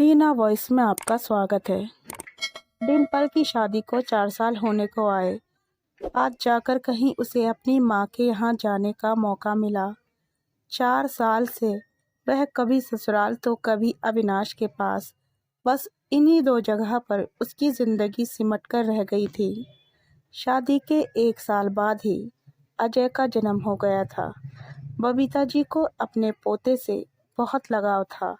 Reena voice में आपका स्वागत है। डिम्पल की शादी को 4 साल होने को आए। आज जाकर कहीं उसे अपनी माँ के यहाँ जाने का मौका मिला। 4 साल से वह कभी ससुराल तो कभी अविनाश के पास, बस इन्हीं 2 जगह पर उसकी ज़िंदगी सिमट कर रह गई थी। शादी के 1 साल बाद ही अजय का जन्म हो गया था। बबीता जी को अपने पोते से बहुत लगाव था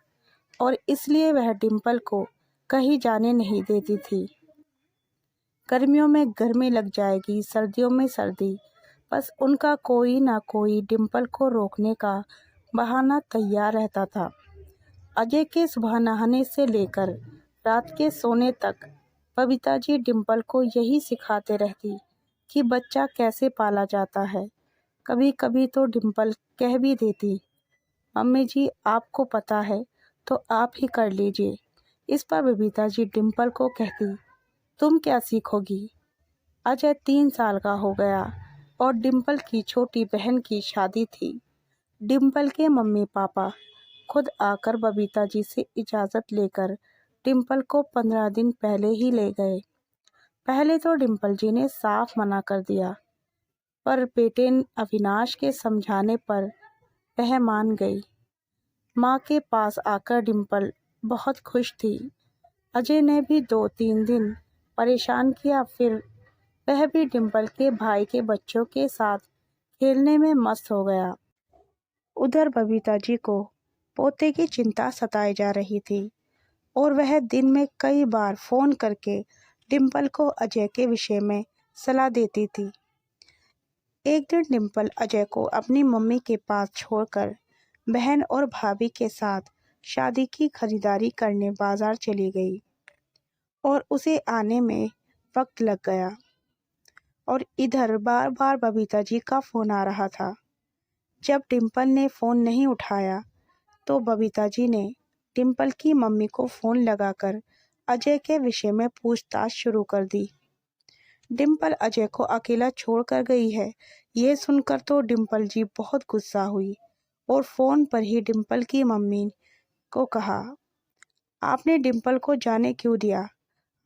और इसलिए वह डिम्पल को कहीं जाने नहीं देती थी। गर्मियों में गर्मी लग जाएगी, सर्दियों में सर्दी, बस उनका कोई ना कोई डिम्पल को रोकने का बहाना तैयार रहता था। अजय के सुबह नहाने से लेकर रात के सोने तक बबीता जी डिम्पल को यही सिखाते रहती कि बच्चा कैसे पाला जाता है। कभी कभी तो डिम्पल कह भी देती, मम्मी जी आपको पता है तो आप ही कर लीजिए। इस पर बबीता जी डिम्पल को कहती, तुम क्या सीखोगी। अजय 3 साल का हो गया और डिम्पल की छोटी बहन की शादी थी। डिम्पल के मम्मी पापा खुद आकर बबीता जी से इजाज़त लेकर डिम्पल को 15 दिन पहले ही ले गए। पहले तो डिम्पल जी ने साफ मना कर दिया, पर बेटे अविनाश के समझाने पर वह मान गई। माँ के पास आकर डिम्पल बहुत खुश थी। अजय ने भी 2-3 दिन परेशान किया, फिर वह भी डिम्पल के भाई के बच्चों के साथ खेलने में मस्त हो गया। उधर बबीता जी को पोते की चिंता सताई जा रही थी और वह दिन में कई बार फ़ोन करके डिम्पल को अजय के विषय में सलाह देती थी। एक दिन डिम्पल अजय को अपनी मम्मी के पास छोड़कर बहन और भाभी के साथ शादी की खरीदारी करने बाजार चली गई और उसे आने में वक्त लग गया। और इधर बार बार बबीता जी का फ़ोन आ रहा था। जब डिम्पल ने फ़ोन नहीं उठाया तो बबीता जी ने डिम्पल की मम्मी को फ़ोन लगाकर अजय के विषय में पूछताछ शुरू कर दी। डिम्पल अजय को अकेला छोड़कर गई है, ये सुनकर तो डिम्पल जी बहुत गुस्सा हुई और फ़ोन पर ही डिम्पल की मम्मी को कहा, आपने डिम्पल को जाने क्यों दिया।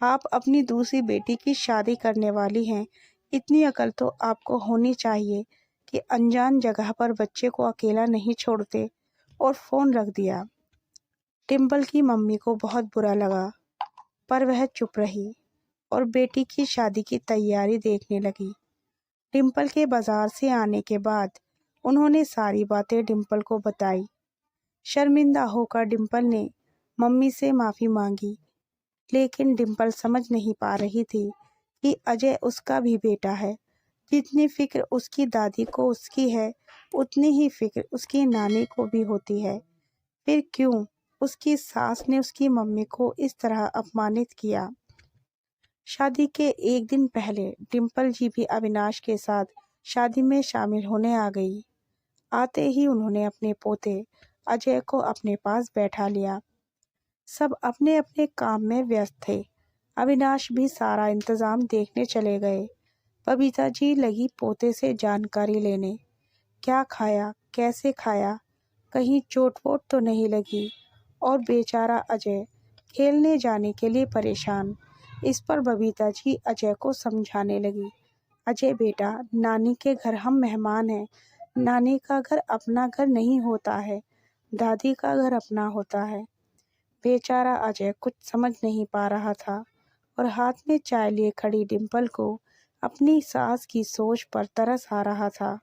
आप अपनी दूसरी बेटी की शादी करने वाली हैं, इतनी अकल तो आपको होनी चाहिए कि अनजान जगह पर बच्चे को अकेला नहीं छोड़ते। और फ़ोन रख दिया। डिम्पल की मम्मी को बहुत बुरा लगा, पर वह चुप रही और बेटी की शादी की तैयारी देखने लगी। डिम्पल के बाजार से आने के बाद उन्होंने सारी बातें डिम्पल को बताई। शर्मिंदा होकर डिम्पल ने मम्मी से माफ़ी मांगी, लेकिन डिम्पल समझ नहीं पा रही थी कि अजय उसका भी बेटा है। जितनी फिक्र उसकी दादी को उसकी है, उतनी ही फिक्र उसकी नानी को भी होती है। फिर क्यों उसकी सास ने उसकी मम्मी को इस तरह अपमानित किया। शादी के एक दिन पहले डिम्पल जी भी अविनाश के साथ शादी में शामिल होने आ गई। आते ही उन्होंने अपने पोते अजय को अपने पास बैठा लिया। सब अपने अपने काम में व्यस्त थे। अविनाश भी सारा इंतजाम देखने चले गए। बबीता जी लगी पोते से जानकारी लेने, क्या खाया, कैसे खाया, कहीं चोट वोट तो नहीं लगी। और बेचारा अजय खेलने जाने के लिए परेशान। इस पर बबीता जी अजय को समझाने लगी, अजय बेटा, नानी के घर हम मेहमान हैं। नानी का घर अपना घर नहीं होता है, दादी का घर अपना होता है। बेचारा अजय कुछ समझ नहीं पा रहा था और हाथ में चाय लिए खड़ी डिम्पल को अपनी सास की सोच पर तरस आ रहा था।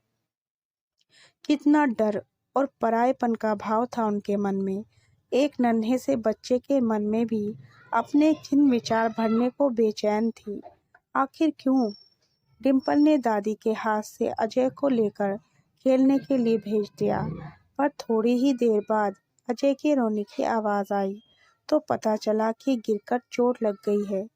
कितना डर और परायेपन का भाव था उनके मन में। एक नन्हे से बच्चे के मन में भी अपने किन विचार भरने को बेचैन थी। आखिर क्यों। डिम्पल ने दादी के हाथ से अजय को लेकर खेलने के लिए भेज दिया, पर थोड़ी ही देर बाद अजय के रोने की आवाज़ आई तो पता चला कि गिरकर चोट लग गई है।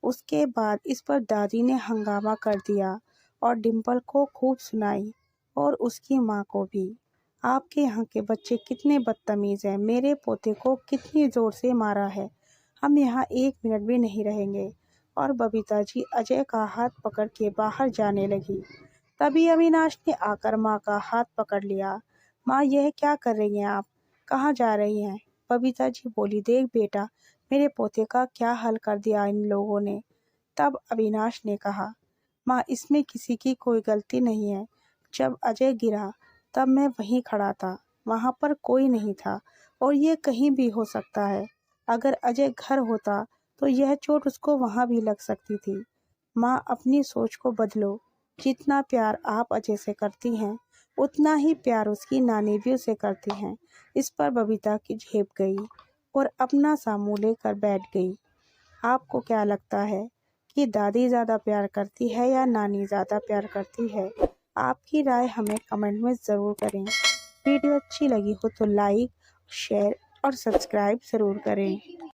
उसके बाद इस पर दादी ने हंगामा कर दिया और डिम्पल को खूब सुनाई और उसकी माँ को भी। आपके यहाँ के बच्चे कितने बदतमीज़ हैं, मेरे पोते को कितनी ज़ोर से मारा है, हम यहाँ 1 मिनट भी नहीं रहेंगे। और बबीता जी अजय का हाथ पकड़ के बाहर जाने लगी। तभी अविनाश ने आकर माँ का हाथ पकड़ लिया। माँ, यह क्या कर रही हैं आप, कहाँ जा रही हैं। बबीता जी बोली, देख बेटा, मेरे पोते का क्या हाल कर दिया इन लोगों ने। तब अविनाश ने कहा, माँ, इसमें किसी की कोई गलती नहीं है। जब अजय गिरा तब मैं वहीं खड़ा था, वहाँ पर कोई नहीं था और ये कहीं भी हो सकता है। अगर अजय घर होता तो यह चोट उसको वहाँ भी लग सकती थी। माँ, अपनी सोच को बदलो। जितना प्यार आप अजय से करती हैं उतना ही प्यार उसकी नानी भी उसे करती हैं। इस पर बबीता की झेप गई और अपना सा मुँह लेकर बैठ गई। आपको क्या लगता है कि दादी ज़्यादा प्यार करती है या नानी ज़्यादा प्यार करती है? आपकी राय हमें कमेंट में ज़रूर करें। वीडियो अच्छी लगी हो तो लाइक, शेयर और सब्सक्राइब ज़रूर करें।